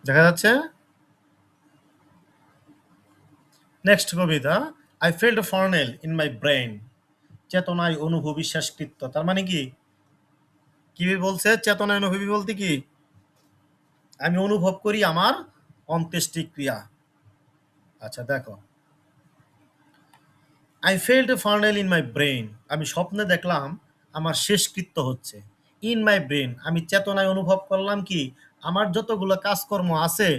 দেখা যাচ্ছে? নেক্সট কবিতা, I felt a funnel in my brain, চেতনায় অনুভবী শেষকৃত্য। তার মানে কি? কি বলছে? চেতনায় অনুভবী বলতে কি? আমি অনুভব করি আমার অন্ত্যেষ্টিক্রিয়া। আচ্ছা দেখো, I felt a funeral in my brain, আমি স্বপ্নে দেখলাম আমার শেষকৃত্য হচ্ছে। ইন মাই ব্রেন, আমি চেতনায় অনুভব করলাম কি আমার যতগুলো কাজকর্ম আছে,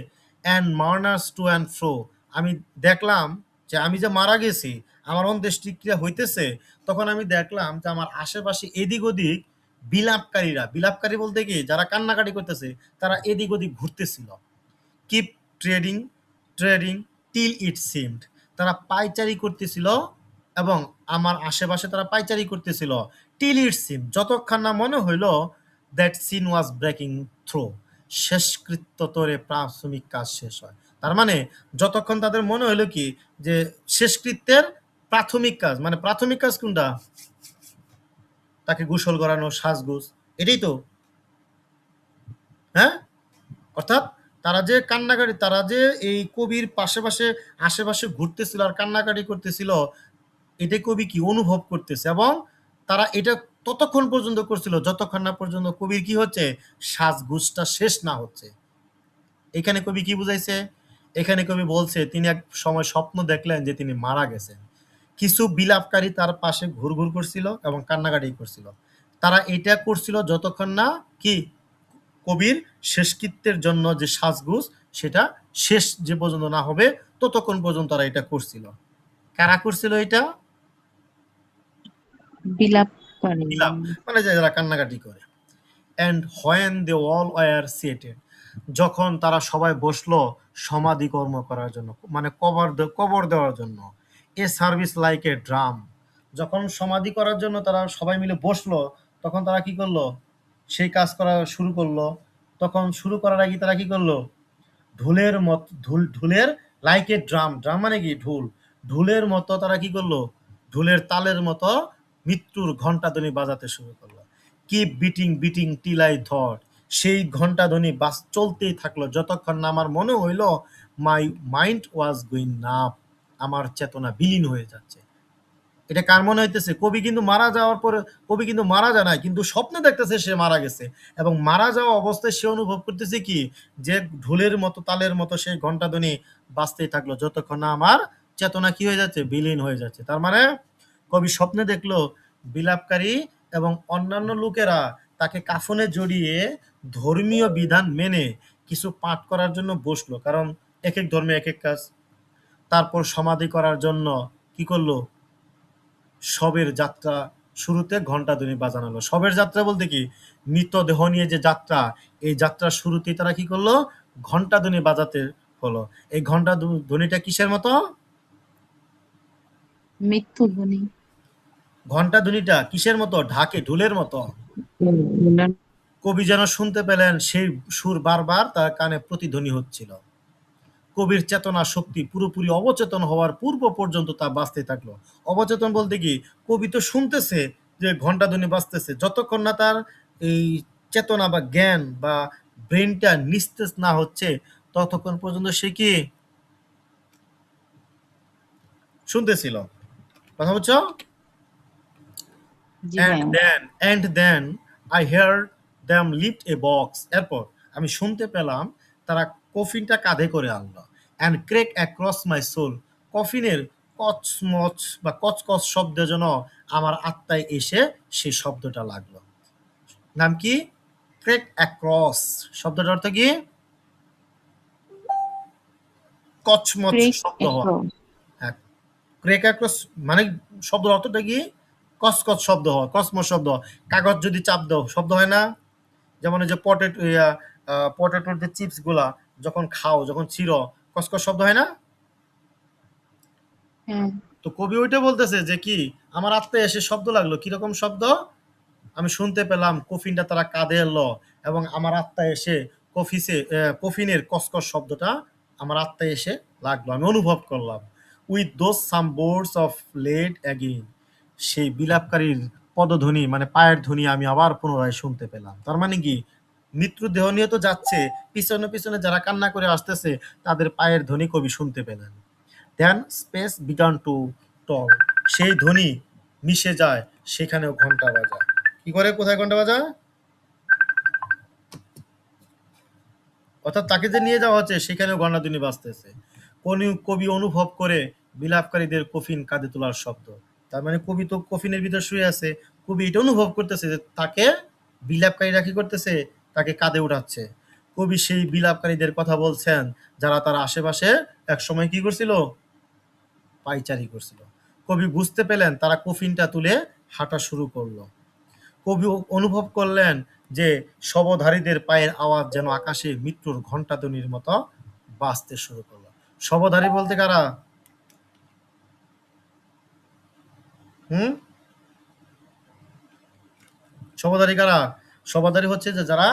অ্যান্ড মার্নার্স টু অ্যান্ড ফ্রো, আমি দেখলাম যে আমি যে মারা গেছি, আমার অন্ত্যেষ্টিক্রিয়া হইতেছে, তখন আমি দেখলাম যে আমার আশেপাশে এদিক ওদিক বিলাপকারীরা, বিলাপকারী বলতে কি যারা কান্নাকাটি করতেছে, তারা এদিক ওদিক ঘুরতেছিল। Keep treading treading till it seemed, তারা পাইচারি করতেছিল এবং আমার আশেপাশে তারা পাইচারি করতেছিল। টিল ইট সিম, যতক্ষণ না মনে হইল that sense was breaking through, শেষকৃত্য তোরে প্রাথমিক কাজ শেষ হয়। তার মানে যতক্ষণ তাদের মনে হইলো কি যে শেষকৃত্যের প্রাথমিক কাজ, মানে প্রাথমিক কাজ কোনটা? তাকে গোসল করানো, সাজগোজ, এটাই তো। হ্যাঁ, অর্থাৎ তারা যে কান্নাকাটি, তারা যে এই কবির পাশে আশেপাশে ঘুরতেছিল আর কান্নাকাটি করতেছিল, এটা কবি কি অনুভব করতেছে, এবং তারা এটা ততক্ষণ পর্যন্ত করছিল যতক্ষণ না পর্যন্ত কবির কি হচ্ছে, সাজগোজটা শেষ না হচ্ছে। এখানে কবি কি বুঝাইছে? এখানে কবি বলছে তিনি এক সময় স্বপ্ন দেখলেন যে তিনি মারা গেছেন। কিছু বিলাপকারী তার পাশে ঘুরঘুর করছিল এবং কান্নাকাটি করছিল। তারা এটা করছিল যতক্ষণ না কি কবির শেষকৃত্যের জন্য যে সাজগোজ, সেটা শেষ যে পর্যন্ত না হবে ততক্ষণ পর্যন্ত তারা এটা করছিল। কারা করছিল এটা? বিলাপকারী। বিলাপ মানে যারা কান্নাকাটি করে। And when they all were seated, যখন তারা সবাই বসলো সমাধি কর্ম করার জন্য, মানে কবর দেওয়ার জন্য। A service like a drum, যখন সমাধি করার জন্য তারা সবাই মিলে বসলো, তখন তারা কি করলো? সেই কাজ করা শুরু করলো। তখন শুরু করার আগে তারা কি করলো? ঢোলের মত ঢুলের লাইক এ ড্রাম, ড্রাম মানে কি ঢোল, ঢোলের মতো তারা কি করলো? ঢোলের তালের মতো মৃত্যুর ঘণ্টাধ্বনি বাজাতে শুরু করলো। Keep beating beating till I thought, সেই ঘণ্টাধ্বনি বাস চলতেই থাকলো যতক্ষণ না আমার মনে হইল মাই মাইন্ড ওয়াজ গোয়িং নাপ, আমার চেতনা বিলীন হয়ে যাচ্ছে। এটা কার মনে হইতেছে? কবি কিন্তু মারা যাওয়ার পরে, কবি কিন্তু মারা যায় না, কিন্তু স্বপ্নে দেখতেছে সে মারা গেছে, এবং মারা যাওয়া অবস্থায় সে অনুভব করতেছে কি যে ঢোলের মতো তালের মতো সেই ঘণ্টাধ্বনি বাজতেই থাকলো যতক্ষণ না আমার চেতনা কি হয়ে যাচ্ছে, বিলীন হয়ে যাচ্ছে। তার মানে কবি স্বপ্নে দেখলো বিলাপকারী এবং অন্যান্য লোকেরা তাকে কাফনে জড়িয়ে ধর্মীয় বিধান মেনে কিছু পাঠ করার জন্য বসলো, কারণ এক এক ধর্মে এক এক কাজ। তারপর সমাধি করার জন্য কি করলো? শবের যাত্রা শুরুতে ঘণ্টাধ্বনি বাজানো হলো। শবের যাত্রা বলতে কি? মৃতদেহ নিয়ে যে যাত্রা, এই যাত্রার শুরুতেই তারা কি করলো? ঘণ্টাধ্বনি বাজাতে হলো। এই ঘণ্টা ধ্বনিটা কিসের মতো? মৃত্যুধ্বনি। ঘণ্টাধ্বনিটা কিসের মতো? ঢাকে ঢোলের মতো। কবি যেন শুনতে পেলেন সেই সুর বারবার তার কানে প্রতিধ্বনি হচ্ছিল। কবির চেতনা শক্তি পুরোপুরি অবচেতন হওয়ার পূর্ব পর্যন্ত তা বাঁচতে থাকলো। অবচেতন বলতে কি? কবি তো শুনতেছে যে ঘণ্টাধ্বনি বাজতেছে, যতক্ষণ না তার এই চেতনা বা জ্ঞান বা ব্রেনটা নিস্তেজ না হচ্ছে ততক্ষণ পর্যন্ত সে কি শুনতেছিল। কথা বুঝছো? জি অ্যান্ড ভাইয়া। Then and then I hear them lift a box, এরপর আমি শুনতে পেলাম তারা কফিনটা কাঁধে করে আনলো। And creak across my soul, কফিনের কচমচ বা কচকচ শব্দ যেন আমার আত্মায় এসে সেই শব্দটা লাগলো। নাম কি? ক্রেক অ্যাক্রস, শব্দটার অর্থ কি? কচমচ ক্রেক শব্দ হওয়া। অ্যাক্রস। হ্যাঁ, ক্রেক অ্যাক্রস মানে শব্দের অর্থটা কি? কচকচ শব্দ হওয়া, কসমস শব্দ হওয়া। কাগজ যদি চাপ দাও শব্দ হয় না? যেমন এই যে পটেটোর যে চিপস গুলা যখন খাও, যখন ছিঁড়ো, কসকস শব্দ হয় না? হ্যাঁ। তো কবি ওইটা বলতেছে যে কি আমার আত্মায় এসে শব্দ লাগলো, কিরকম শব্দ? আমি শুনতে পেলাম কফিনটা তারা কাঁধে এলো, এবং আমার আত্মায় এসে কফিনের কসকস শব্দটা আমার আত্মায় এসে লাগলো, আমি অনুভব করলাম। With those same boots of lead again, সেই বিলাপকারীর পদধ্বনি মানে পায়ের ধ্বনি আমি আবার পুনরায় শুনতে পেলাম। তার মানে কি? মৃত্যু দেহ নিয়ে তো যাচ্ছে, পিছনে পিছনে যারা কান্না করে আসতেছে তাদের পায়ের ধ্বনি কবি শুনতে পেলেন। দেন স্পেস বিগান টু টল, সেই ধ্বনি মিশে যায়, সেখানেও ঘন্টা বাজায়। কি করে, কোথায় ঘন্টা বাজায়? অর্থাৎ তাকে যে নিয়ে যাওয়া হচ্ছে সেখানেও ঘণ্টাধ্বনি বাজতেছে। কবি অনুভব করে বিলাপকারীদের কফিন কাঁধে তোলার শব্দ। তার মানে কবি তো কফিনের ভিতর শুয়ে আছে, কবি এটা অনুভব করতেছে যে তাকে বিলাপকারীরা কি করতেছে, তাকে কাঁধে উঠাচ্ছে। কবি সেই বিলাপকারীদের কথা বলছেন যারা তার আশেপাশে এক সময় কি করছিল, পায়চারি করছিল। কবি বুঝতে পেলেন তারা কফিনটা তুলে হাঁটা শুরু করলো। কবি অনুভব করলেন যে শবধারীদের পায়ের আওয়াজ যেন আকাশে মৃত্যুর ঘণ্টাধ্বনির মতো বাজতে শুরু করলো। শবধারী বলতে কারা? হুম, শবধারী কারা? শবধারী হচ্ছে যে যারা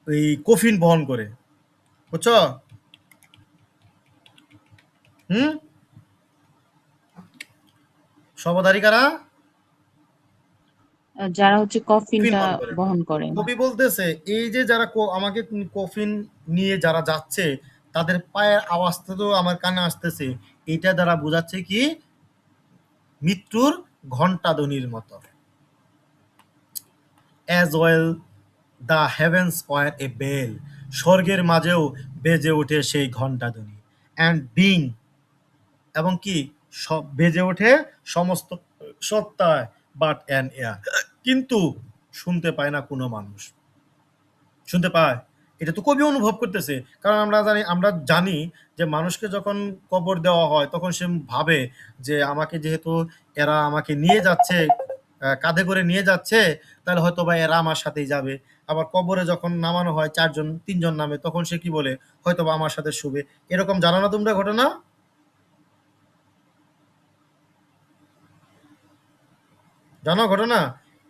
এই কফিন বহন করে, বুঝছো? হুম, শবধারী কারা? যারা হচ্ছে কফিন কফিনটা বহন করে। বহন করে। কবি বলতেছে এই যে যারা আমাকে কফিন নিয়ে যারা যাচ্ছে তাদের পায়ের আওয়াজটা তো আমার কানে আসতেছে, এটা দ্বারা বোঝাচ্ছে কি, মৃত্যুর ঘণ্টাধ্বনির মতো। As well the heavens were a bell, স্বর্গের মাঝেও বেজে ওঠে সেই ঘণ্টাধ্বনি। অ্যান্ড বিং, এবং কি সব বেজে ওঠে সমস্ত সত্তায়, বাট অ্যান এয়ার, কিন্তু শুনতে পায় না কোনো মানুষ। শুনতে পায়, এটা তো কবি অনুভব করতেছে। কারণ আমরা জানি যে মানুষকে যখন কবর দেওয়া হয় তখন সে ভাবে যে আমাকে যেহেতু এরা আমাকে নিয়ে যাচ্ছে, কাঁধে করে নিয়ে যাচ্ছে, তাহলে হয়তো বা এরা আমার সাথেই যাবে। আবার কবরে যখন নামানো হয় ৪ জন ৩ জন নামে, তখন সে কি বলে, হয়তো বা আমার সাথে শুবে। এরকম জানো না তোমরা ঘটনা? জানো ঘটনা?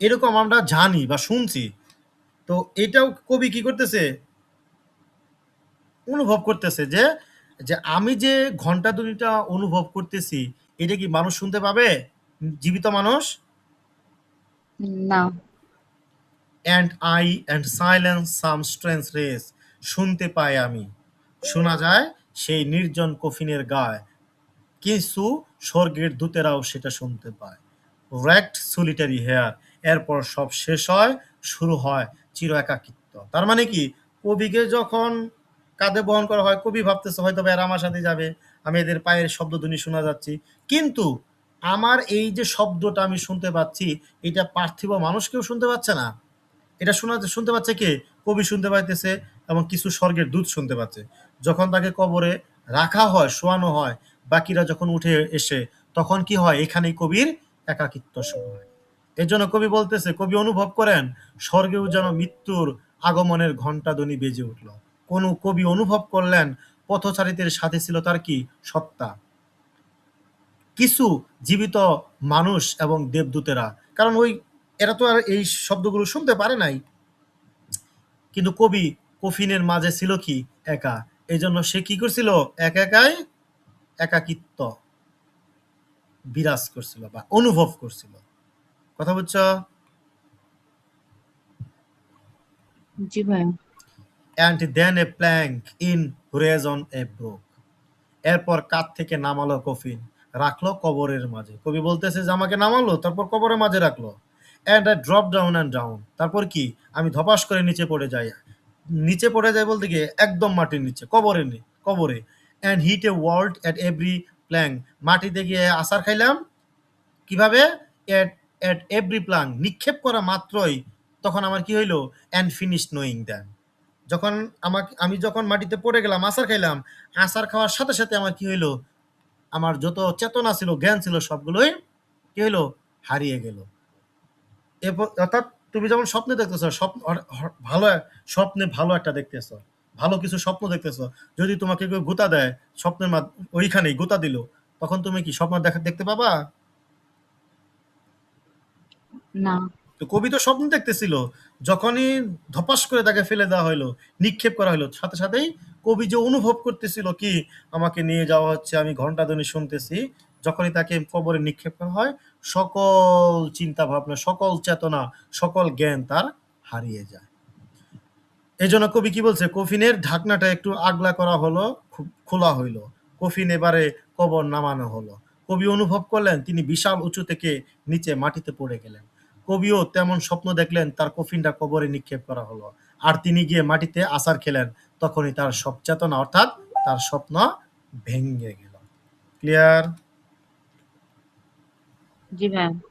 এরকম আমরা জানি বা শুনছি। তো এটাও কবি কি করতেছে, অনুভব করতেছে যে যে আমি যে ঘন্টাধ্বনিটা অনুভব করতেছি, এটা কি মানুষ শুনতে পাবে, জীবিত মানুষ? না। And I and silence some strange race, শুনতে পাই আমি, শোনা যায় সেই নির্জন কফিনের গায়ে, কিছু স্বর্গের দূতেরাও সেটা শুনতে পায়। র্যাক্ট সলিটারি হেয়ার, এরপর সব শেষ হয়, শুরু হয় চির একাকিত্ব। তার মানে কি, কবিকে যখন কাঁধে বহন করা হয়, কবি ভাবতেছে হয়তো বা এরা আমার সাথে যাবে, আমি এদের পায়ের শব্দধ্বনি শোনা যাচ্ছি, কিন্তু আমার এই যে শব্দটা আমি শুনতে পাচ্ছি, এটা পার্থিব মানুষ কেউ শুনতে পাচ্ছে না। এটা শুনতে পাচ্ছে কে? কবি শুনতে পাইতেছে, এবং কিছু স্বর্গের দূত শুনতে পাচ্ছে। যখন তাকে কবরে রাখা হয়, শোয়ানো হয়, বাকিরা যখন উঠে এসে, তখন কি হয়, এখানেই কবির একাকিত্ব শুরু হয়। এর জন্য কবি বলতেছে, কবি অনুভব করেন স্বর্গেও যেন মৃত্যুর আগমনের ঘণ্টাধ্বনি বেজে উঠল। কোন কবি অনুভব করলেন পথচারীদের সাথে ছিল তার কি, সত্তা, কিছু জীবিত মানুষ এবং দেবদূতেরা। কারণ ওই এরা তো আর এই শব্দগুলো শুনতে পারে নাই, কিন্তু কবি কফিনের মাঝে ছিল কি, একা। এই জন্য সে কি করছিল, একা একাই একাকিত্ব বিরাজ করছিল বা অনুভব করছিল। কথা বুঝছো? জি ভাইয়া। And then a plank in reason a broke, এরপর কাঁধ থেকে নামালো কফিন, রাখলো কবরের মাঝে। কবি বলতেছে যে আমাকে নামালো, তারপর কবরের মাঝে রাখলো। And I drop down and down, তারপর কি, আমি ধপাস করে নিচে পড়ে যাই। নিচে পড়ে যায় বলতে গিয়ে একদম মাটির নিচে, কবরে। And hit a world at every plank, মাটিতে গিয়ে আছাড় খাইলাম। কিভাবে? এট এট এভরি প্ল্যাঙ্ক, নিক্ষেপ করা মাত্রই তখন আমার কি হইলো, অ্যান্ড ফিনিশ নোয়িং দ্যাম, যখন আমি যখন মাটিতে পড়ে গেলাম, আছাড় খাইলাম, আছাড় খাওয়ার সাথে সাথে আমার কি হইলো, আমার যত চেতনা ছিল, জ্ঞান ছিল, সবগুলোই কি হইলো, হারিয়ে গেল। এরপর অর্থাৎ তুমি যখন স্বপ্নে দেখতেছো, স্বপ্নে ভালো একটা দেখতেছো, ভালো কিছু স্বপ্ন দেখতেছো, যদি তোমাকে কেউ গোতা দেয় স্বপ্নের ওইখানেই গোতা দিল, তখন তুমি কি স্বপ্ন দেখতে পাবা? না। তো কবি তো স্বপ্ন দেখতেছিল, যখনই ধপাস করে তাকে ফেলে দেওয়া হলো, নিক্ষেপ করা হলো, সাথে সাথেই কবি যে অনুভব করতেছিল কি, আমাকে নিয়ে যাওয়া হচ্ছে, আমি ঘন্টাধ্বনি শুনতেছি। যখনই তাকে কবরে নিক্ষেপ করা হয়, সকল চিন্তা ভাবনা, সকল চেতনা, সকল জ্ঞান তার হারিয়ে যায়। এই জন্য কবি কি বলছে, কফিনের ঢাকনাটা একটু আগলা করা হলো, খোলা হইল, কফিন এবারে কবর নামানো হলো। কবি অনুভব করলেন তিনি বিশাল উঁচু থেকে নিচে মাটিতে পড়ে গেলেন। কবিও তেমন স্বপ্ন দেখলেন, তার কফিনটা কবরে নিক্ষেপ করা হলো, আর তিনি গিয়ে মাটিতে আছাড় খেলেন। তখনই তার সব চেতনা অর্থাৎ তার স্বপ্ন ভেঙে গেল। ক্লিয়ার? জি ভাইয়া।